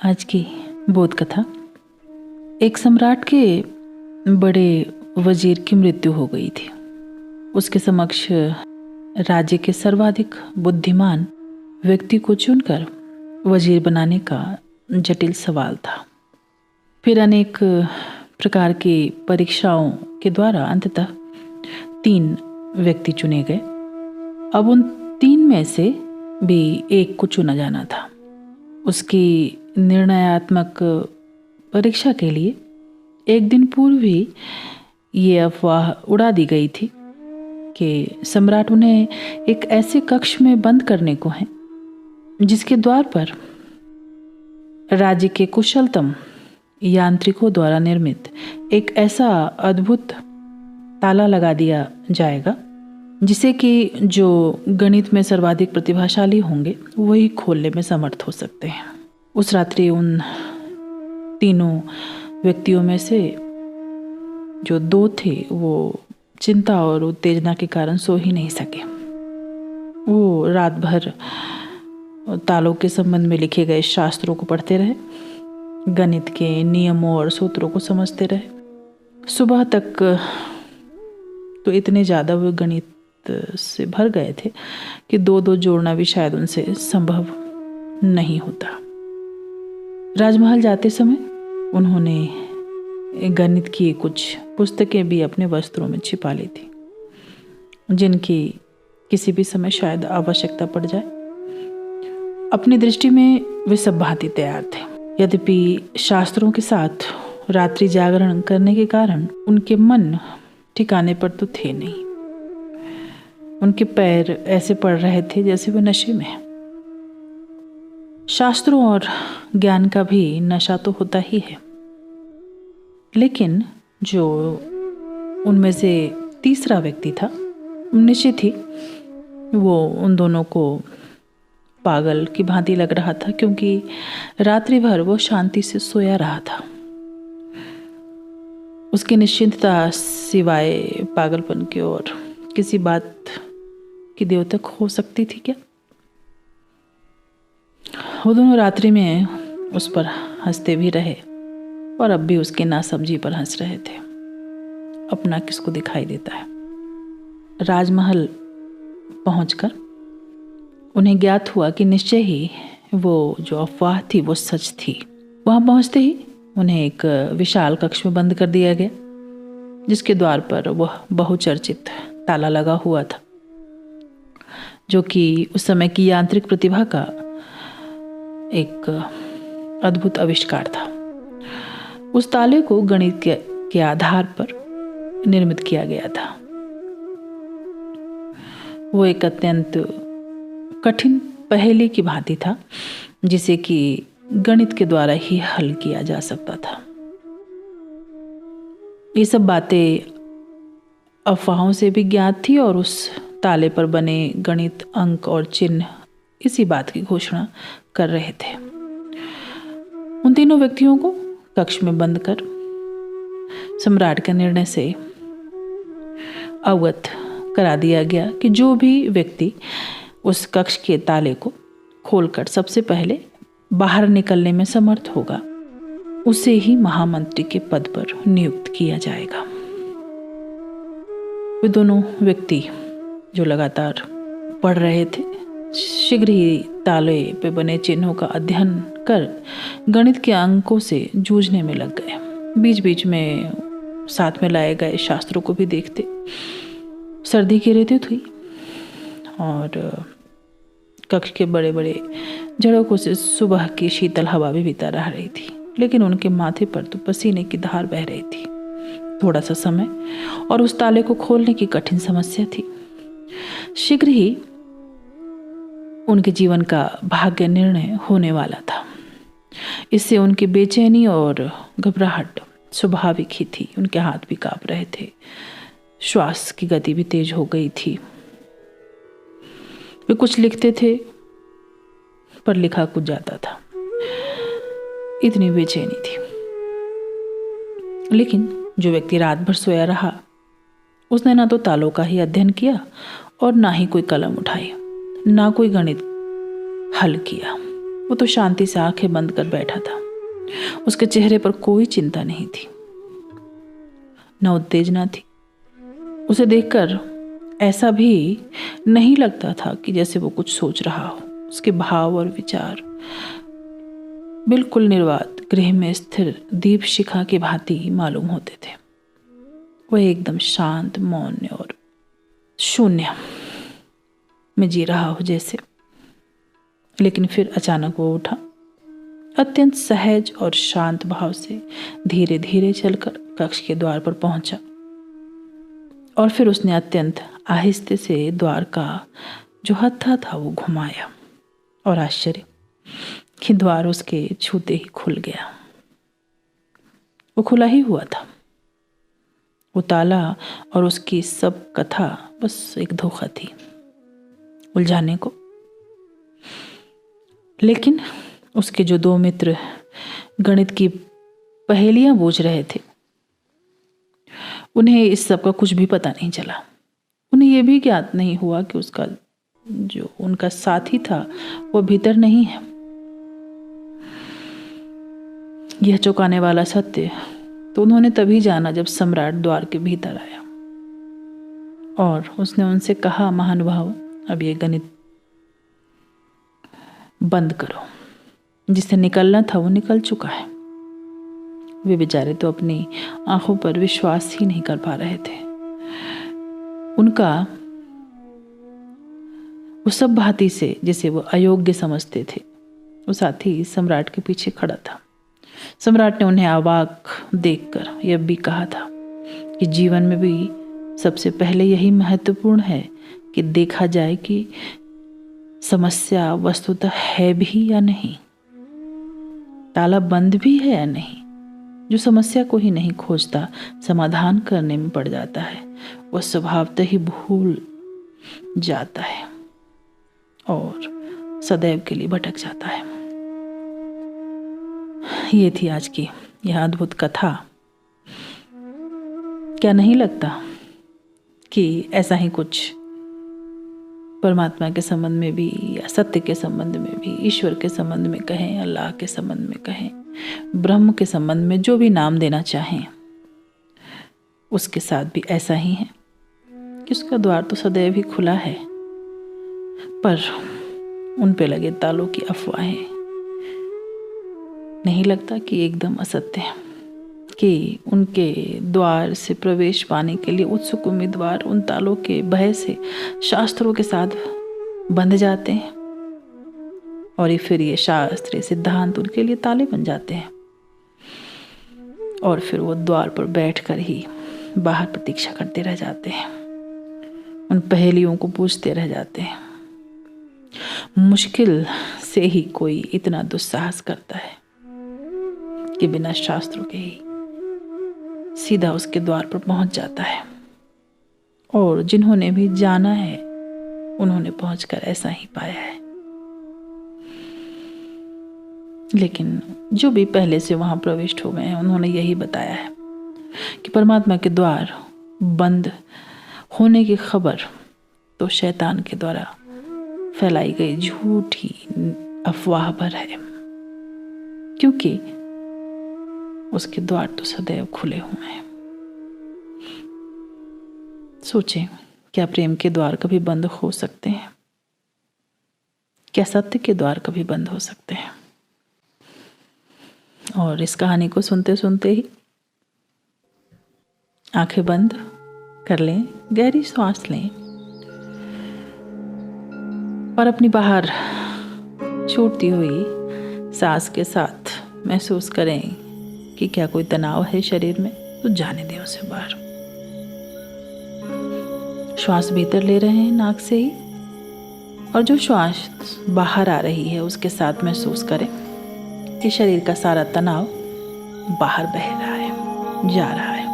आज की बोध कथा। एक सम्राट के बड़े वजीर की मृत्यु हो गई थी। उसके समक्ष राज्य के सर्वाधिक बुद्धिमान व्यक्ति को चुनकर वजीर बनाने का जटिल सवाल था। फिर अनेक प्रकार की परीक्षाओं के द्वारा अंततः 3 व्यक्ति चुने गए। अब उन 3 में से भी एक को चुना जाना था। उसकी निर्णयात्मक परीक्षा के लिए एक दिन पूर्व ही ये अफवाह उड़ा दी गई थी कि सम्राट उन्हें एक ऐसे कक्ष में बंद करने को है जिसके द्वार पर राज्य के कुशलतम यांत्रिकों द्वारा निर्मित एक ऐसा अद्भुत ताला लगा दिया जाएगा जिसे कि जो गणित में सर्वाधिक प्रतिभाशाली होंगे वही खोलने में समर्थ हो सकते हैं। उस रात्रि उन 3 व्यक्तियों में से जो 2 थे वो चिंता और उत्तेजना के कारण सो ही नहीं सके। वो रात भर तालों के संबंध में लिखे गए शास्त्रों को पढ़ते रहे, गणित के नियमों और सूत्रों को समझते रहे। सुबह तक तो इतने ज़्यादा वो गणित से भर गए थे कि 2-2 जोड़ना भी शायद उनसे संभव नहीं होता। राजमहल जाते समय उन्होंने गणित की कुछ पुस्तकें भी अपने वस्त्रों में छिपा ली थी, जिनकी किसी भी समय शायद आवश्यकता पड़ जाए। अपनी दृष्टि में वे सब भांति तैयार थे। यद्यपि शास्त्रों के साथ रात्रि जागरण करने के कारण उनके मन ठिकाने पर तो थे नहीं। उनके पैर ऐसे पड़ रहे थे जैसे वे नशे में हैं। शास्त्रों और ज्ञान का भी नशा तो होता ही है, लेकिन जो उनमें से तीसरा व्यक्ति था निश्चित ही वो उन दोनों को पागल की भांति लग रहा था, क्योंकि रात्रि भर वो शांति से सोया रहा था। उसकी निश्चिंतता सिवाय पागलपन के और किसी बात की द्योतक हो सकती थी क्या? वो दोनों रात्रि में उस पर हंसते भी रहे और अब भी उसकी नासमझी पर हंस रहे थे। अपना किसको दिखाई देता है। राजमहल पहुंचकर उन्हें ज्ञात हुआ कि निश्चय ही वो जो अफवाह थी वो सच थी। वहां पहुंचते ही उन्हें एक विशाल कक्ष में बंद कर दिया गया, जिसके द्वार पर वह बहुचर्चित ताला लगा हुआ था, जो कि उस समय की यांत्रिक प्रतिभा का एक अद्भुत आविष्कार था। उस ताले को गणित के आधार पर निर्मित किया गया था। वो एक अत्यंत कठिन पहेली की भांति था, जिसे कि गणित के द्वारा ही हल किया जा सकता था। ये सब बातें अफवाहों से भी ज्ञात थी और उस ताले पर बने गणित, अंक और चिन्ह इसी बात की घोषणा कर रहे थे। उन 3 व्यक्तियों को कक्ष में बंद कर सम्राट के निर्णय से अवगत करा दिया गया कि जो भी व्यक्ति उस कक्ष के ताले को खोलकर सबसे पहले बाहर निकलने में समर्थ होगा उसे ही महामंत्री के पद पर नियुक्त किया जाएगा। वे दोनों व्यक्ति जो लगातार पढ़ रहे थे शीघ्र ही ताले पे बने चिन्हों का अध्ययन कर गणित के अंकों से जूझने में लग गए। बीच बीच में साथ में लाए गए शास्त्रों को भी देखते। सर्दी की ऋतु थी और कक्ष के बड़े बड़े झड़कों से सुबह की शीतल हवा भी भीतर रह रही थी, लेकिन उनके माथे पर तो पसीने की धार बह रही थी। थोड़ा सा समय और उस ताले को खोलने की कठिन समस्या थी। शीघ्र ही उनके जीवन का भाग्य निर्णय होने वाला था। इससे उनकी बेचैनी और घबराहट स्वाभाविक ही थी। उनके हाथ भी कांप रहे थे, श्वास की गति भी तेज हो गई थी। वे कुछ लिखते थे पर लिखा कुछ जाता था, इतनी बेचैनी थी। लेकिन जो व्यक्ति रात भर सोया रहा उसने ना तो तालों का ही अध्ययन किया और ना ही कोई कलम उठाई, ना कोई गणित हल किया। वो तो शांति से आंखें बंद कर बैठा था। उसके चेहरे पर कोई चिंता नहीं थी, न उत्तेजना थी। उसे देखकर ऐसा भी नहीं लगता था कि जैसे वो कुछ सोच रहा हो। उसके भाव और विचार बिल्कुल निर्वात गृह में स्थिर दीप शिखा की भांति मालूम होते थे। वह एकदम शांत, मौन और शून्य में जी रहा हो जैसे। लेकिन फिर अचानक वो उठा, अत्यंत सहज और शांत भाव से धीरे धीरे चलकर कक्ष के द्वार पर पहुंचा। और फिर उसने अत्यंत आहिस्ते से द्वार का जो हत्था था वो घुमाया, और आश्चर्य कि द्वार उसके छूते ही खुल गया। वो खुला ही हुआ था। वो ताला और उसकी सब कथा बस एक धोखा थी उलझाने को। लेकिन उसके जो दो मित्र गणित की पहेलियां बूझ रहे थे, उन्हें इस सब का कुछ भी पता नहीं चला। उन्हें यह भी ज्ञात नहीं हुआ कि उसका जो उनका साथी था वो भीतर नहीं है। यह चौंकाने वाला सत्य तो उन्होंने तभी जाना जब सम्राट द्वार के भीतर आया और उसने उनसे कहा, महानुभाव, अब ये गणित बंद करो। जिसे निकलना था वो निकल चुका है। वे बेचारे तो अपनी आंखों पर विश्वास ही नहीं कर पा रहे थे। उनका वो सब भांति से जिसे वो अयोग्य समझते थे, वो साथी सम्राट के पीछे खड़ा था। सम्राट ने उन्हें अवाक देखकर यह भी कहा था कि जीवन में भी सबसे पहले यही महत्वपूर्ण है कि देखा जाए कि समस्या वस्तुतः है भी या नहीं, ताला बंद भी है या नहीं। जो समस्या को ही नहीं खोजता, समाधान करने में पड़ जाता है, वह स्वभावतः ही भूल जाता है और सदैव के लिए भटक जाता है। ये थी आज की यह अद्भुत कथा। क्या नहीं लगता कि ऐसा ही कुछ परमात्मा के संबंध में भी, या सत्य के संबंध में भी, ईश्वर के संबंध में कहें, अल्लाह के संबंध में कहें, ब्रह्म के संबंध में जो भी नाम देना चाहें, उसके साथ भी ऐसा ही है कि उसका द्वार तो सदैव ही खुला है, पर उन पे लगे तालों की अफवाहें नहीं लगता कि एकदम असत्य है, कि उनके द्वार से प्रवेश पाने के लिए उत्सुक उम्मीदवार उन तालों के भय से शास्त्रों के साथ बंध जाते हैं, और ये फिर ये शास्त्र सिद्धांत उनके लिए ताले बन जाते हैं, और फिर वो द्वार पर बैठकर ही बाहर प्रतीक्षा करते रह जाते हैं, उन पहेलियों को पूछते रह जाते हैं। मुश्किल से ही कोई इतना दुस्साहस करता है कि बिना शास्त्रों के ही सीधा उसके द्वार पर पहुंच जाता है, और जिन्होंने भी जाना है उन्होंने पहुंचकर ऐसा ही पाया है। लेकिन जो भी पहले से वहां प्रविष्ट हो गए हैं, उन्होंने यही बताया है कि परमात्मा के द्वार बंद होने की खबर तो शैतान के द्वारा फैलाई गई झूठी अफवाह पर है, क्योंकि उसके द्वार तो सदैव खुले हुए हैं। सोचें, क्या प्रेम के द्वार कभी बंद हो सकते हैं? क्या सत्य के द्वार कभी बंद हो सकते हैं? और इस कहानी को सुनते सुनते ही आंखें बंद कर लें, गहरी सांस लें और अपनी बाहर छूटती हुई सांस के साथ महसूस करें कि क्या कोई तनाव है शरीर में, तो जाने दें उसे बाहर। श्वास भीतर ले रहे हैं नाक से ही, और जो श्वास बाहर आ रही है उसके साथ महसूस करें कि शरीर का सारा तनाव बाहर बह रहा है, जा रहा है।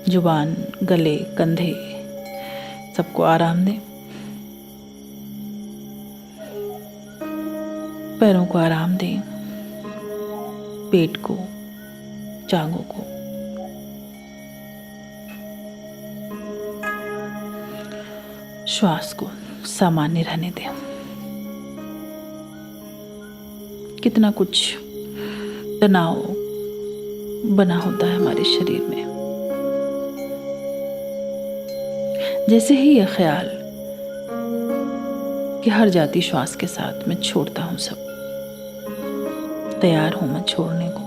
जुबान, गले, कंधे सबको आराम दें, पैरों को आराम दें, पेट को, जांघों को। श्वास को सामान्य रहने दें। कितना कुछ तनाव बना होता है हमारे शरीर में। जैसे ही यह ख्याल कि हर जाती श्वास के साथ मैं छोड़ता हूँ सब, तैयार हूँ मैं छोड़ने को,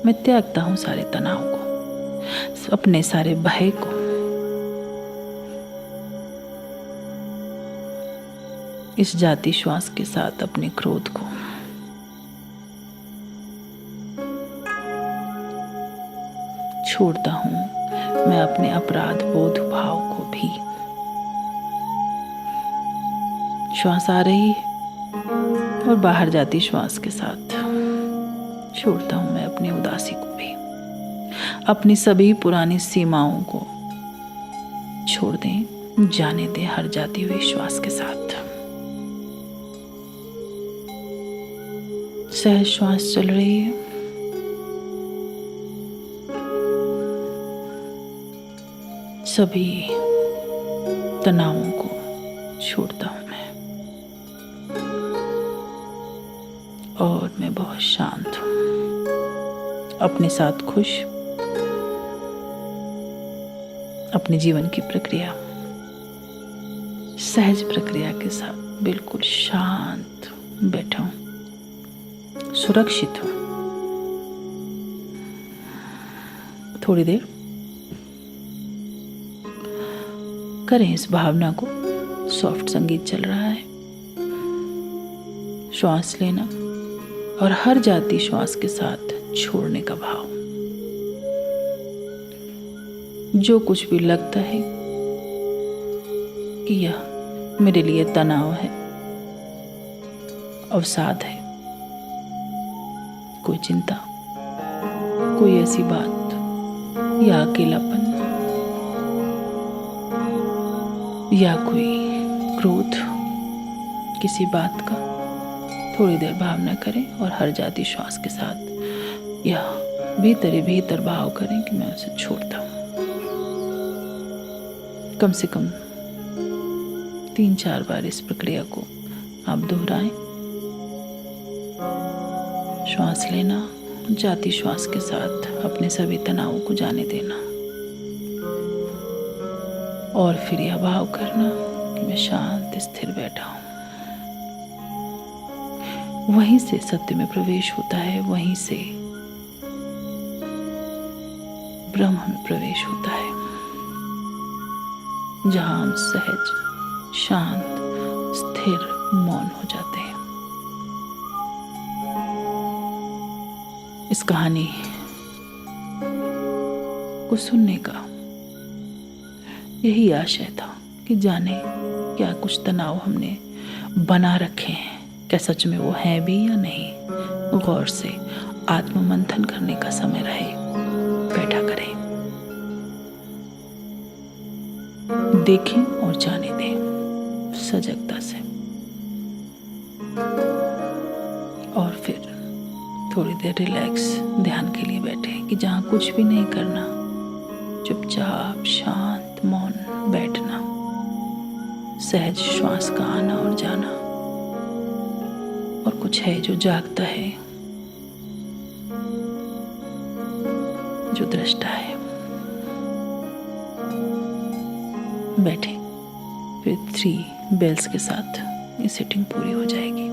मैं त्यागता हूँ सारे तनाव को, अपने सारे भय को, इस जाती श्वास के साथ अपने क्रोध को, छोड़ता हूँ मैं अपने अपराध बोध भाव को भी। श्वास आ रही और बाहर जाती श्वास के साथ छोड़ता हूँ मैं अपनी उदासी को भी। अपनी सभी पुरानी सीमाओं को छोड़ दें, जाने दें हर जाती हुई श्वास के साथ। सहज श्वास चल रही है। सभी तनावों को छोड़ता हूं मैं और मैं बहुत शांत हूं, अपने साथ खुश, अपने जीवन की प्रक्रिया, सहज प्रक्रिया के साथ बिल्कुल शांत बैठा हूं, सुरक्षित हूं। थोड़ी देर करें इस भावना को। सॉफ्ट संगीत चल रहा है। श्वास लेना और हर जाती श्वास के साथ छोड़ने का भाव। जो कुछ भी लगता है कि यह मेरे लिए तनाव है, अवसाद है, कोई चिंता, कोई ऐसी बात या अकेलापन या कोई क्रोध, किसी बात का थोड़ी देर भावना करें और हर जाती श्वास के साथ या भीतर ही भीतर भाव करें कि मैं उसे छोड़ता हूं। कम से कम 3-4 बार इस प्रक्रिया को आप दोहराएं। श्वास लेना, जाती श्वास के साथ अपने सभी तनावों को जाने देना और फिर यह भाव करना कि मैं शांत स्थिर बैठा हूं। वहीं से सत्य में प्रवेश होता है, वहीं से ब्रह्म में प्रवेश होता है, जहां हम सहज, शांत, स्थिर, मौन हो जाते हैं। इस कहानी को सुनने का यही आशय था कि जाने क्या कुछ तनाव हमने बना रखे हैं, क्या सच में वो हैं भी या नहीं। गौर से आत्ममंथन करने का समय रहे, बैठा करें, देखें और जाने दें सजगता से। और फिर थोड़ी देर रिलैक्स ध्यान के लिए बैठे कि जहां कुछ भी नहीं करना, चुपचाप शांत मौन बैठना, सहज श्वास का आना और जाना। और कुछ है जो जागता है, जो दृष्टा है। बैठे, फिर 3 बेल्स के साथ ये सेटिंग पूरी हो जाएगी।